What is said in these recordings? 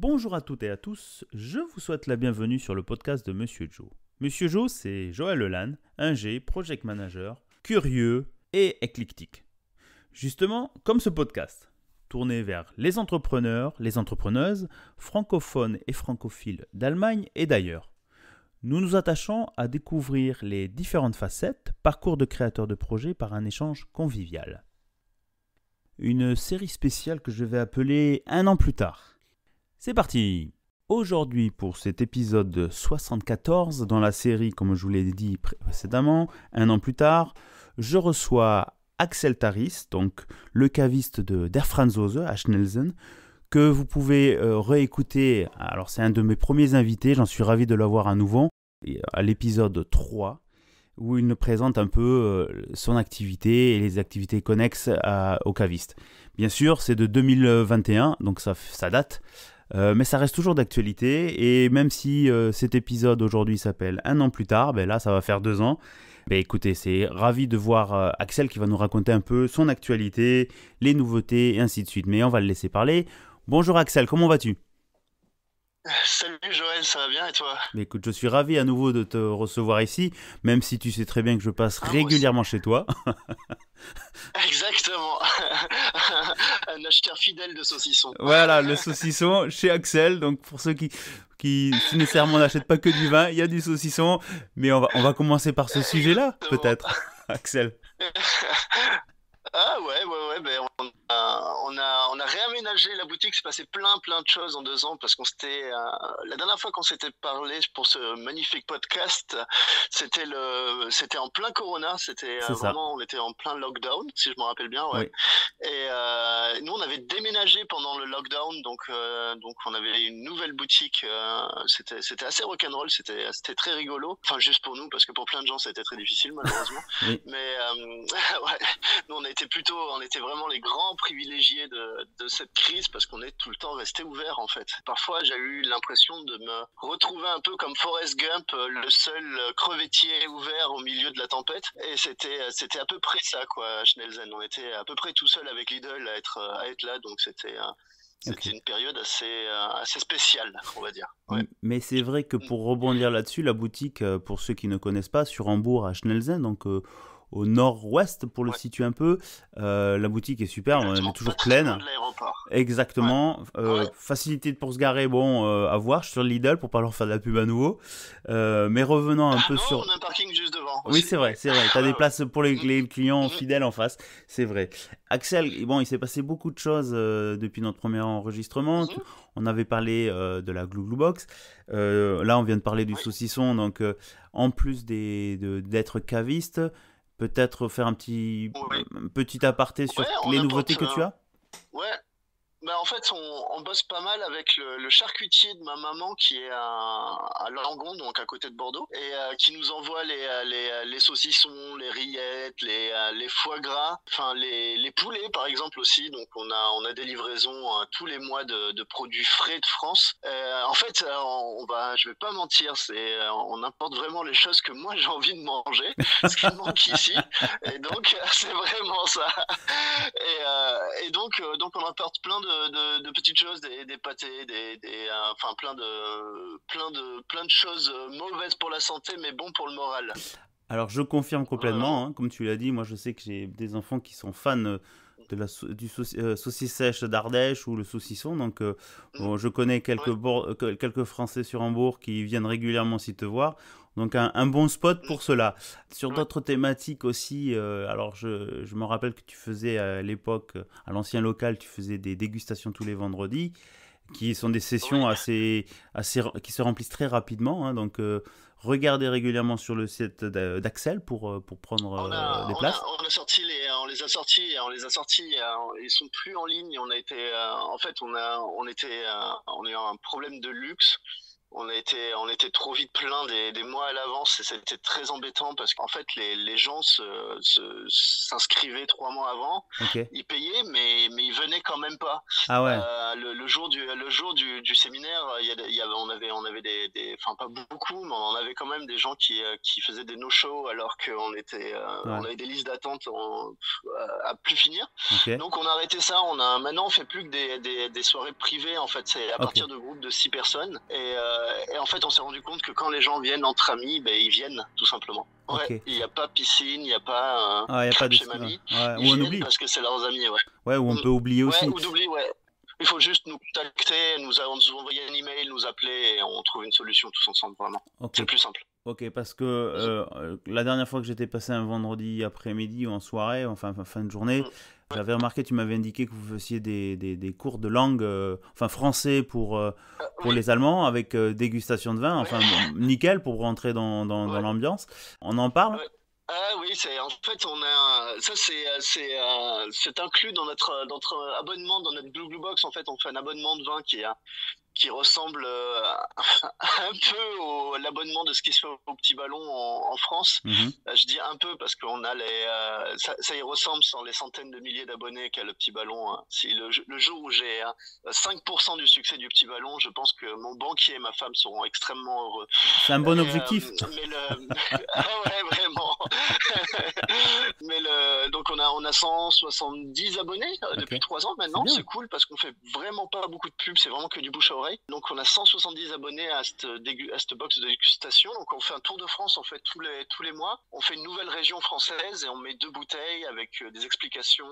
Bonjour à toutes et à tous, je vous souhaite la bienvenue sur le podcast de Monsieur Joe. Monsieur Joe, c'est Joël Lelanne, ingé, project manager, curieux et éclectique. Justement, comme ce podcast, tourné vers les entrepreneurs, les entrepreneuses, francophones et francophiles d'Allemagne et d'ailleurs. Nous nous attachons à découvrir les différentes facettes, parcours de créateurs de projets par un échange convivial. Une série spéciale que je vais appeler Un an plus tard. C'est parti! Aujourd'hui, pour cet épisode 74 dans la série, comme je vous l'ai dit précédemment, Un an plus tard, je reçois Axel Taris, donc le caviste d'Air Franzose à Schnelsen, que vous pouvez réécouter. Alors, c'est un de mes premiers invités, j'en suis ravi de l'avoir à nouveau, à l'épisode 3, où il nous présente un peu son activité et les activités connexes au caviste. Bien sûr, c'est de 2021, donc ça date. Mais ça reste toujours d'actualité et même si cet épisode aujourd'hui s'appelle Un an plus tard, ben là ça va faire 2 ans. Ben écoutez, c'est ravi de voir Axel qui va nous raconter un peu son actualité, les nouveautés et ainsi de suite. Mais on va le laisser parler. Bonjour Axel, comment vas-tu ? Salut Joël, ça va bien et toi? Mais écoute, je suis ravi à nouveau de te recevoir ici, même si tu sais très bien que je passe Ah, moi aussi. régulièrement chez toi. Exactement. Un acheteur fidèle de saucissons. Voilà, le saucisson chez Axel. Donc pour ceux qui nécessairement n'achètent pas que du vin, il y a du saucisson. Mais on va commencer par ce sujet-là, Exactement. peut-être, Axel. Ah ouais, ben on a réaménagé la boutique, c'est passé plein de choses en 2 ans parce la dernière fois qu'on s'était parlé pour ce magnifique podcast, c'était en plein Corona, c'était C'est ça. vraiment, on était en plein lockdown, si je me rappelle bien, ouais. Oui. Et nous, on avait déménagé pendant le lockdown, donc on avait une nouvelle boutique. C'était assez rock'n'roll, c'était très rigolo. Enfin, juste pour nous, parce que pour plein de gens, c'était très difficile, malheureusement. Oui. Mais ouais, nous, on était vraiment les grands privilégiés de cette crise parce qu'on est tout le temps resté ouvert, en fait. Parfois, j'ai eu l'impression de me retrouver un peu comme Forrest Gump, le seul crevettier ouvert au milieu de la tempête. Et c'était à peu près ça, quoi, à Schnelsen. On était à peu près tout seul avec Lidl à être là, donc c'était Ok. une période assez spéciale, on va dire. Ouais. Mais c'est vrai que pour rebondir là-dessus, la boutique, pour ceux qui ne connaissent pas, sur Hambourg à Schnelsen, donc au nord-ouest pour le Ouais. situer un peu, la boutique est super, elle est Exactement, pas toujours très loin pleine. de l'aéroport. Ouais. Exactement. Ouais. Facilité pour se garer, bon, à voir. Je suis sur Lidl pour pas leur faire de la pub à nouveau. Mais revenons un Ah peu non, sur. on a un parking juste devant Oui, aussi. c'est vrai, Ouais. c'est vrai. Tu as des Ouais, ouais. places pour les clients Mm, fidèles en face, c'est vrai. Axel, bon, il s'est passé beaucoup de choses depuis notre premier enregistrement. mhm. On avait parlé de la Glue Glue Box. Là, on vient de parler du Oui. saucisson. Donc, en plus d'être caviste, peut-être faire Oui. un petit aparté Ouais, sur on les nouveautés apporte. que tu as. Ouais. Bah en fait, on bosse pas mal avec le charcutier de ma maman qui est à Langon, donc à côté de Bordeaux, et qui nous envoie les saucissons, les rillettes, les foie gras, enfin les poulets par exemple aussi. Donc on a des livraisons tous les mois de produits frais de France. En fait, je vais pas mentir, on importe vraiment les choses que moi j'ai envie de manger, ce qui me manque ici, et donc c'est vraiment ça. Donc on apporte plein de petites choses, des pâtés, enfin plein de choses mauvaises pour la santé, mais bon pour le moral. Alors, je confirme Vraiment. complètement, hein, comme tu l'as dit, moi je sais que j'ai des enfants qui sont fans du saucisse sèche d'Ardèche ou le saucisson, donc Mm, bon, je connais ouais. quelques Français sur Hambourg qui viennent régulièrement s'y te voir, donc un bon spot Mm, pour cela. Sur ouais. d'autres thématiques aussi, alors je me rappelle que tu faisais à l'époque, à l'ancien local, tu faisais des dégustations tous les vendredis, qui sont des sessions Oui. qui se remplissent très rapidement, hein, donc regardez régulièrement sur le site d'Axel pour prendre des places. On les a sortis, ils sont plus en ligne. On a été, en fait, on a eu un problème de luxe. on était trop vite plein des mois à l'avance et c'était très embêtant parce qu'en fait les gens s'inscrivaient 3 mois avant, Ok. ils payaient mais ils venaient quand même pas. Ah ouais. Le jour du séminaire, on avait enfin pas beaucoup, mais on avait quand même des gens qui faisaient des no-show alors qu'on on Ouais. avait des listes d'attente à plus finir. Ok. Donc on a arrêté ça. Maintenant on fait plus que des soirées privées. En fait, c'est à Ok. partir de groupes de 6 personnes. Et en fait, on s'est rendu compte que quand les gens viennent entre amis, ben ils viennent tout simplement. Ouais, Ok. il n'y a pas piscine, il n'y a pas Ah, il n'y a pas crêpes de... chez Ouais. mamie. Ouais. Ils Ou on viennent oublie. parce que c'est leurs amis. Ouais. Ouais, ou on peut oublier Ouais, aussi. ou d'oubli, ouais. Il faut juste nous contacter, nous envoyer un email, nous appeler et on trouve une solution tous ensemble, vraiment. Ok. C'est plus simple. Ok, parce que la dernière fois que j'étais passé un vendredi après-midi ou en soirée, enfin fin de journée, Mm. j'avais remarqué, tu m'avais indiqué que vous faisiez des cours de langue, enfin français pour Oui, les Allemands, avec dégustation de vin, enfin oui. bon, nickel pour rentrer dans Ouais. l'ambiance. On en parle? Ouais. Ah oui, en fait ça c'est inclus dans notre abonnement dans notre Blue Blue Box. En fait, on fait un abonnement de vin qui ressemble un peu à l'abonnement de ce qui se fait au Petit Ballon en France. Mhm. Je dis un peu parce qu'on a ça y ressemble sans les centaines de milliers d'abonnés qu'a le Petit Ballon. Hein. Si le jour où j'ai 5% du succès du Petit Ballon, je pense que mon banquier et ma femme seront extrêmement heureux. C'est un bon objectif. Mais ah ouais, vraiment. Donc on a 170 abonnés depuis Ok. 3 ans C'est maintenant. bien. C'est cool parce qu'on fait vraiment pas beaucoup de pubs, c'est vraiment que du bouche à oreille. Donc on a 170 abonnés à cette box de dégustation. Donc on fait un tour de France en fait tous les mois. On fait une nouvelle région française et on met 2 bouteilles avec des explications,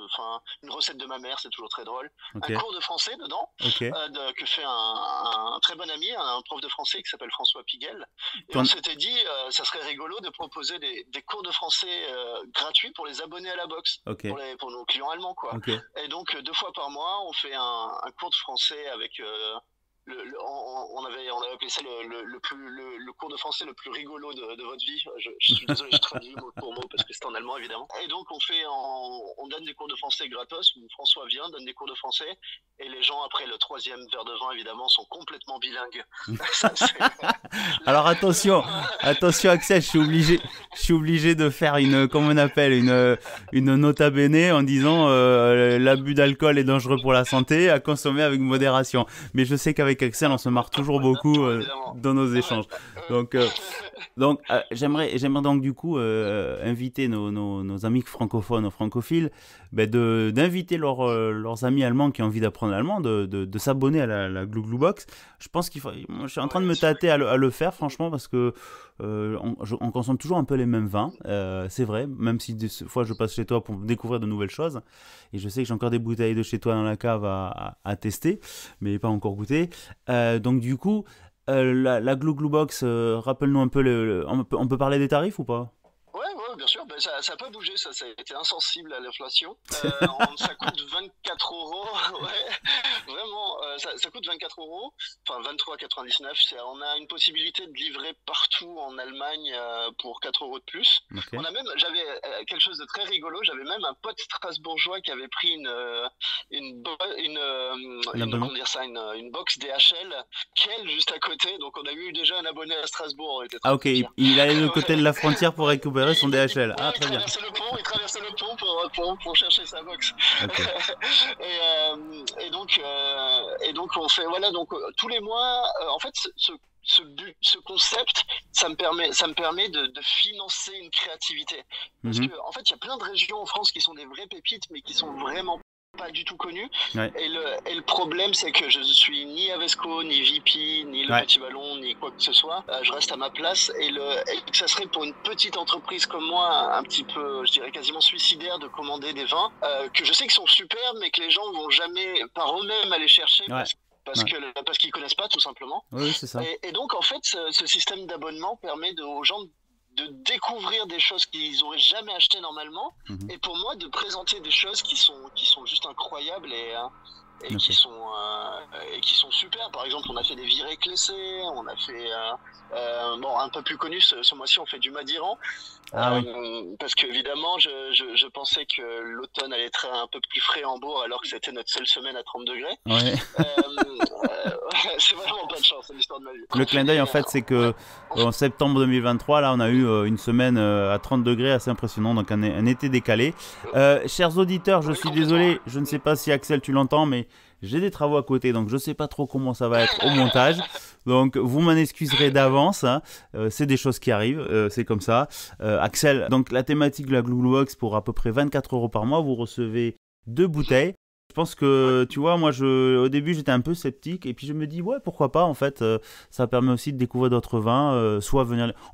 enfin une recette de ma mère, c'est toujours très drôle. Ok. Un cours de français dedans Ok. que fait un très bon ami, un prof de français qui s'appelle François Piguel. Et Ton- on s'était dit, ça serait rigolo de proposer des cours de français gratuits pour les abonnés à la box, Ok. pour nos clients allemands, quoi. Ok. Et donc, 2 fois par mois, on fait un cours de français avec... on avait appelé ça le cours de français le plus rigolo de votre vie. Je suis désolé, je traduis mot pour mot parce que c'est en allemand évidemment. Et donc on donne des cours de français gratos où François vient, donne des cours de français et les gens après le 3e verre de vin évidemment sont complètement bilingues. Ça, Alors attention, attention Axel, je suis obligé de faire comment on appelle, une nota bene en disant l'abus d'alcool est dangereux pour la santé, à consommer avec modération. Mais je sais qu'avec Axel, on se marre toujours beaucoup évidemment. dans nos échanges. Donc, j'aimerais donc du coup inviter nos amis francophones ou francophiles d'inviter leurs amis allemands qui ont envie d'apprendre l'allemand, de s'abonner à la Glou Glou Box. Je pense moi, je suis en train de me tâter à le faire, franchement, parce que on consomme toujours un peu les mêmes vins, c'est vrai, même si des fois je passe chez toi pour découvrir de nouvelles choses. Et je sais que j'ai encore des bouteilles de chez toi dans la cave à tester, mais pas encore goûté. Donc du coup, la Glou Glou Box, rappelle-nous un peu, on peut parler des tarifs ou pas? Ouais, bien sûr. Ben, ça a pas bougé, ça a été insensible à l'inflation. Ça coûte 24 euros. Ouais, vraiment, ça coûte 24 euros. Enfin, 23,99. On a une possibilité de livrer partout en Allemagne pour 4 euros de plus. Ok. J'avais quelque chose de très rigolo. J'avais même un pote strasbourgeois qui avait pris comment dire ça, une box DHL, Kiel juste à côté. Donc on a eu déjà un abonné à Strasbourg. On était Ah très ok, fiers. il allait de l'autre côté de la frontière pour récupérer son DHL. Ah Il très bien. traversait le pont pour chercher sa box. Ok. Et donc on fait voilà donc tous les mois en fait ce concept ça me permet de financer une créativité parce Mhm. que en fait il y a plein de régions en France qui sont des vraies pépites mais qui sont vraiment pas du tout connues. Ouais. Et le problème c'est que je suis ni Avesco ni VP ni le Ouais. Petit Ballon ni quoi que ce soit. Je reste à ma place et que ça serait pour une petite entreprise comme moi un petit peu je dirais quasiment suicidaire de commander des vins que je sais qu'ils sont superbes mais que les gens vont jamais par eux-mêmes aller chercher Ouais. parce qu'ils connaissent pas tout simplement. Oui, c'est ça. Et donc en fait ce système d'abonnement permet aux gens de découvrir des choses qu'ils auraient jamais achetées normalement Mhm. et pour moi de présenter des choses qui sont juste incroyables et Ok. qui sont super. Par exemple, on a fait des virées clessées, on a fait bon un peu plus connu ce mois-ci, on fait du Madiran. Ah oui. Parce qu'évidemment, je pensais que l'automne allait être un peu plus frais en Bourg alors que c'était notre seule semaine à 30 degrés. Ouais. Euh, C'est vraiment pas de chance, c'est l'histoire de ma vie. Le clin d'œil, en fait, c'est que en septembre 2023, là, on a eu une semaine à 30 degrés assez impressionnant, donc un été décalé. Chers auditeurs, je suis désolé, je ne sais pas si Axel, tu l'entends, mais j'ai des travaux à côté, donc je ne sais pas trop comment ça va être au montage. Donc, vous m'en excuserez d'avance, hein. C'est des choses qui arrivent, c'est comme ça. Axel, donc la thématique de la Glue Glue Box, pour à peu près 24 € par mois, vous recevez 2 bouteilles. Je pense que, tu vois, moi, au début, j'étais un peu sceptique. Et puis, je me dis, ouais, pourquoi pas, en fait. Ça permet aussi de découvrir d'autres vins.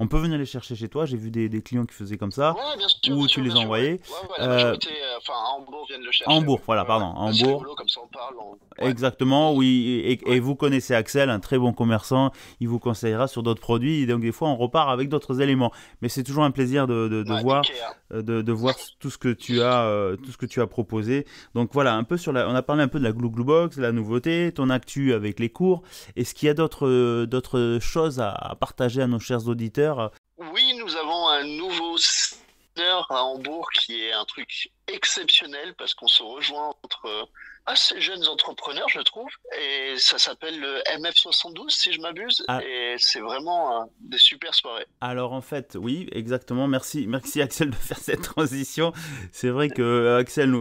On peut venir les chercher chez toi. J'ai vu des clients qui faisaient comme ça. Ouais, bien sûr, Ou bien tu sûr, les bien sûr, envoyais. la majorité, à Hambourg viennent le chercher. À Hambourg, voilà, pardon. À C'est Hambourg. rigolo, comme ça on parle. Exactement, oui. Et vous connaissez Axel, un très bon commerçant. Il vous conseillera sur d'autres produits. Et donc, des fois, on repart avec d'autres éléments. Mais c'est toujours un plaisir de voir tout ce que tu as proposé. Donc voilà, on a parlé un peu de la Glue Glue Box, la nouveauté, ton actu avec les cours. Est-ce qu'il y a d'autres choses à partager à nos chers auditeurs? Oui, nous avons un nouveau seminar à Hambourg qui est un truc exceptionnel parce qu'on se rejoint entre assez jeunes entrepreneurs, je trouve, et ça s'appelle le MF72 si je m'abuse, et c'est vraiment des super soirées. Alors en fait, oui, exactement. Merci Axel de faire cette transition. C'est vrai que Axel,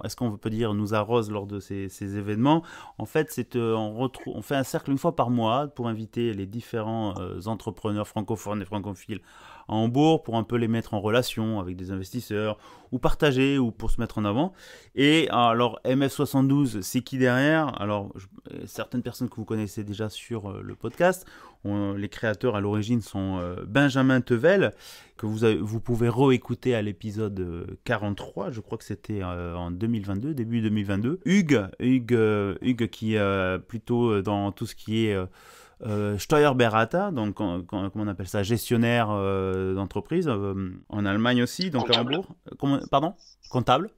est-ce qu'on peut dire, nous arrose lors de ces événements. En fait, on fait un cercle une fois par mois pour inviter les différents entrepreneurs francophones et francophiles à Hambourg pour un peu les mettre en relation avec des investisseurs ou partager ou pour se mettre en avant. Et alors MF72, c'est qui derrière? Alors certaines personnes que vous connaissez déjà sur le podcast, les créateurs à l'origine sont Benjamin Tevel, que vous pouvez réécouter à l'épisode 43, je crois que c'était en 2022, début 2022. Hugues qui est plutôt dans tout ce qui est Steuerberater, donc comment on appelle ça, gestionnaire d'entreprise, en Allemagne aussi, donc à Hambourg. Pardon, comptable.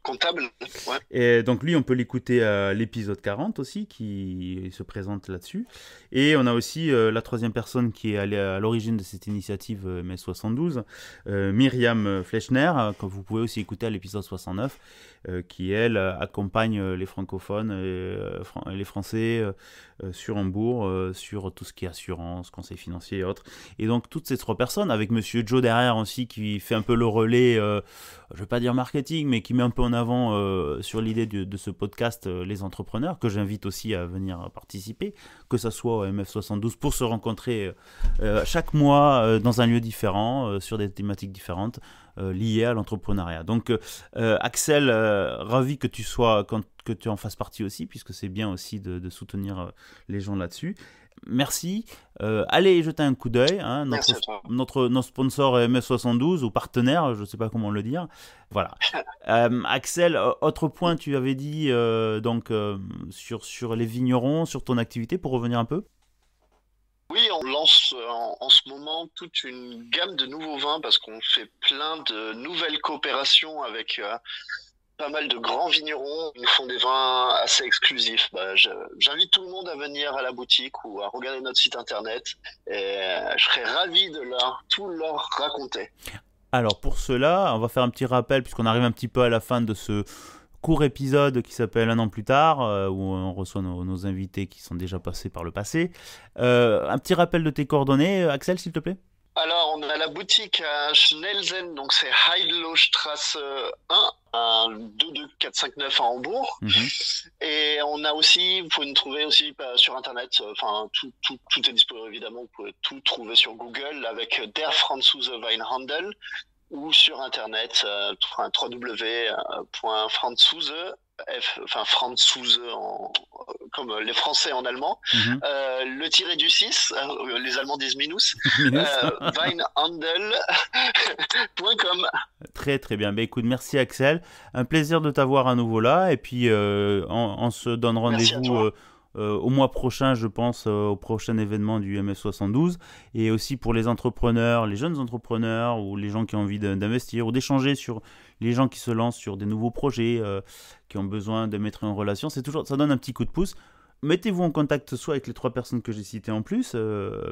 Comptable, ouais. Et donc lui, on peut l'écouter à l'épisode 40 aussi, qui se présente là-dessus. Et on a aussi la troisième personne qui est à l'origine de cette initiative MS72, Myriam Fleischner, que vous pouvez aussi écouter à l'épisode 69, qui, elle, accompagne les francophones et les Français sur Hambourg, sur tout ce qui est assurance, conseil financier et autres. Et donc, toutes ces trois personnes, avec Monsieur Joe derrière aussi, qui fait un peu le relais, je ne vais pas dire marketing, mais qui met un peu en avant sur l'idée de ce podcast les entrepreneurs, que j'invite aussi à venir participer, que ce soit au MF72, pour se rencontrer chaque mois dans un lieu différent, sur des thématiques différentes, liées à l'entrepreneuriat. Donc Axel, ravi que tu en fasses partie aussi, puisque c'est bien aussi de soutenir les gens là-dessus. Merci. Allez jeter un coup d'œil. Hein, notre sponsor MS72 ou partenaire, je ne sais pas comment le dire. Voilà. Axel, autre point, tu avais dit sur les vignerons, sur ton activité, pour revenir un peu. Oui, on lance en ce moment toute une gamme de nouveaux vins parce qu'on fait plein de nouvelles coopérations avec pas mal de grands vignerons. Ils nous font des vins assez exclusifs. J'invite tout le monde à venir à la boutique ou à regarder notre site internet et je serais ravi de tout leur raconter. Alors pour cela, on va faire un petit rappel puisqu'on arrive un petit peu à la fin de ce court épisode qui s'appelle Un an plus tard, où on reçoit nos invités qui sont déjà passés par le passé. Un petit rappel de tes coordonnées, Axel, s'il te plaît. Alors, on a la boutique à Schnelsen, donc c'est Heidelowstrasse 1, 22459 à Hambourg. Et on a aussi, vous pouvez nous trouver aussi sur Internet, enfin, tout est disponible évidemment, vous pouvez tout trouver sur Google avec Der Franzose Weinhandel ou sur Internet, www.franzose, Franzose comme les Français en allemand, le tiré du 6, les Allemands disent minus, weinhandel.com. Très très bien, écoute, merci Axel, un plaisir de t'avoir à nouveau là, et puis on se donne rendez-vous au mois prochain, je pense, au prochain événement du MS72, et aussi pour les entrepreneurs, les jeunes entrepreneurs, ou les gens qui ont envie d'investir, ou d'échanger sur les gens qui se lancent sur des nouveaux projets, qui ont besoin de mettre en relation, ça donne un petit coup de pouce. Mettez-vous en contact soit avec les trois personnes que j'ai citées en plus,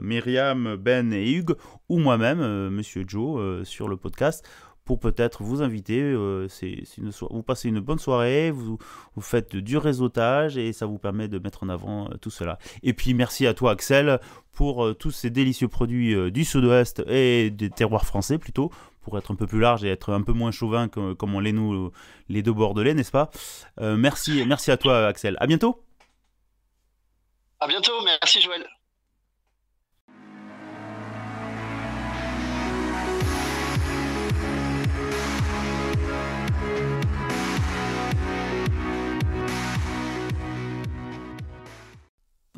Myriam, Ben et Hugues, ou moi-même, Monsieur Joe, sur le podcast, pour peut-être vous inviter. Vous passez une bonne soirée, vous faites du réseautage et ça vous permet de mettre en avant tout cela. Et puis merci à toi Axel pour tous ces délicieux produits du sud-ouest et des terroirs français plutôt, pour être un peu plus large et être un peu moins chauvin comme on l'est nous les deux bordelais, n'est-ce pas? Merci à toi Axel, à bientôt. À bientôt, merci Joël.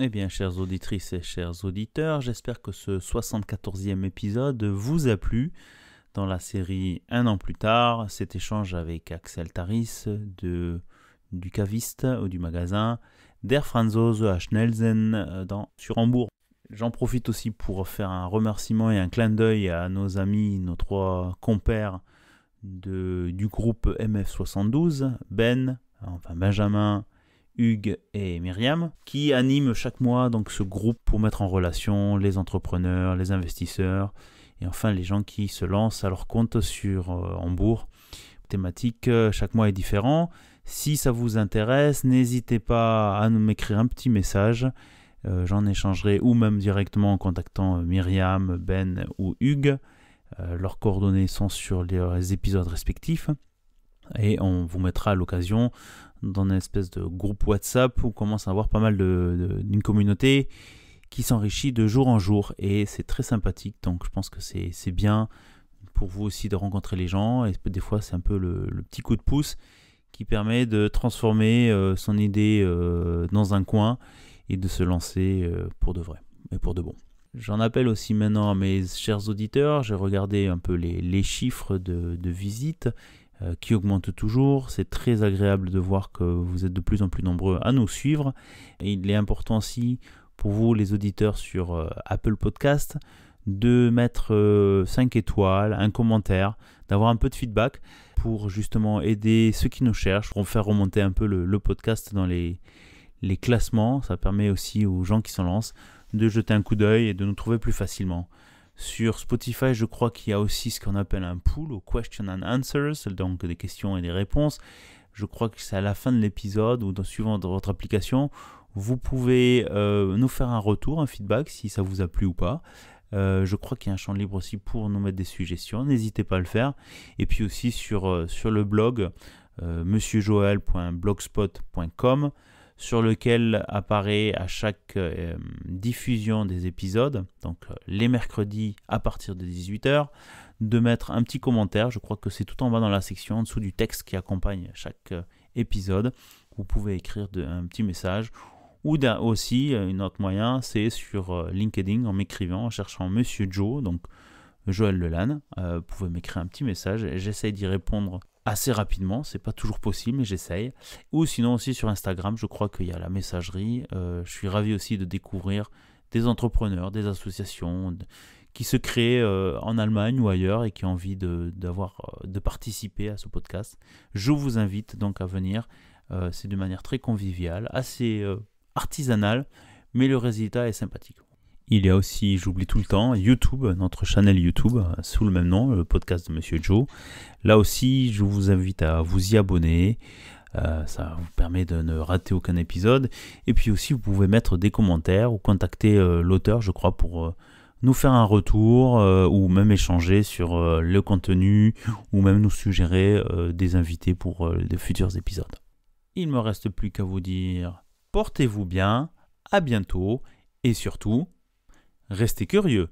Eh bien, chères auditrices et chers auditeurs, j'espère que ce 74e épisode vous a plu. Dans la série Un an plus tard, cet échange avec Axel Taris du caviste ou du magasin Der Franzose à Schnelsen sur Hambourg. J'en profite aussi pour faire un remerciement et un clin d'œil à nos amis, nos 3 compères du groupe MF72, Benjamin, Hugues et Myriam, qui animent chaque mois donc ce groupe pour mettre en relation les entrepreneurs, les investisseurs et enfin les gens qui se lancent à leur compte sur Hambourg. La thématique chaque mois est différent. Si ça vous intéresse, n'hésitez pas à m'écrire un petit message. J'en échangerai ou même directement en contactant Myriam, Ben ou Hugues. Leurs coordonnées sont sur les épisodes respectifs. Et on vous mettra à l'occasion dans une espèce de groupe WhatsApp où on commence à avoir pas mal d'une communauté qui s'enrichit de jour en jour et c'est très sympathique, donc je pense que c'est bien pour vous aussi de rencontrer les gens et des fois c'est un peu le petit coup de pouce qui permet de transformer son idée dans un coin et de se lancer pour de vrai et pour de bon. J'en appelle aussi maintenant à mes chers auditeurs, j'ai regardé un peu les chiffres de visites qui augmente toujours. C'est très agréable de voir que vous êtes de plus en plus nombreux à nous suivre. Et il est important aussi pour vous, les auditeurs sur Apple Podcast, de mettre 5 étoiles, un commentaire, d'avoir un peu de feedback pour justement aider ceux qui nous cherchent, pour faire remonter un peu le podcast dans les classements. Ça permet aussi aux gens qui s'en lancent de jeter un coup d'œil et de nous trouver plus facilement. Sur Spotify, je crois qu'il y a aussi ce qu'on appelle un pool, ou question and answers, donc des questions et des réponses. Je crois que c'est à la fin de l'épisode ou suivant votre application, vous pouvez nous faire un retour, un feedback si ça vous a plu ou pas. Je crois qu'il y a un champ libre aussi pour nous mettre des suggestions, n'hésitez pas à le faire. Et puis aussi sur le blog monsieurjoël.blogspot.com, sur lequel apparaît à chaque diffusion des épisodes, donc les mercredis à partir de 18h, de mettre un petit commentaire. Je crois que c'est tout en bas dans la section, en dessous du texte qui accompagne chaque épisode. Vous pouvez écrire un petit message. Ou aussi, un autre moyen, c'est sur LinkedIn, en m'écrivant, en cherchant Monsieur Joe, donc Joël Lelanne. Vous pouvez m'écrire un petit message et j'essaye d'y répondre assez rapidement, c'est pas toujours possible mais j'essaye. Ou sinon aussi sur Instagram, je crois qu'il y a la messagerie. Je suis ravi aussi de découvrir des entrepreneurs, des associations qui se créent en Allemagne ou ailleurs et qui ont envie de participer à ce podcast. Je vous invite donc à venir. C'est de manière très conviviale, assez artisanale, mais le résultat est sympathique. Il y a aussi, j'oublie tout le temps, YouTube, notre channel YouTube, sous le même nom, le podcast de Monsieur Joe. Là aussi, je vous invite à vous y abonner. Ça vous permet de ne rater aucun épisode. Et puis aussi, vous pouvez mettre des commentaires ou contacter l'auteur, je crois, pour nous faire un retour ou même échanger sur le contenu ou même nous suggérer des invités pour de futurs épisodes. Il ne me reste plus qu'à vous dire, portez-vous bien, à bientôt et surtout, restez curieux.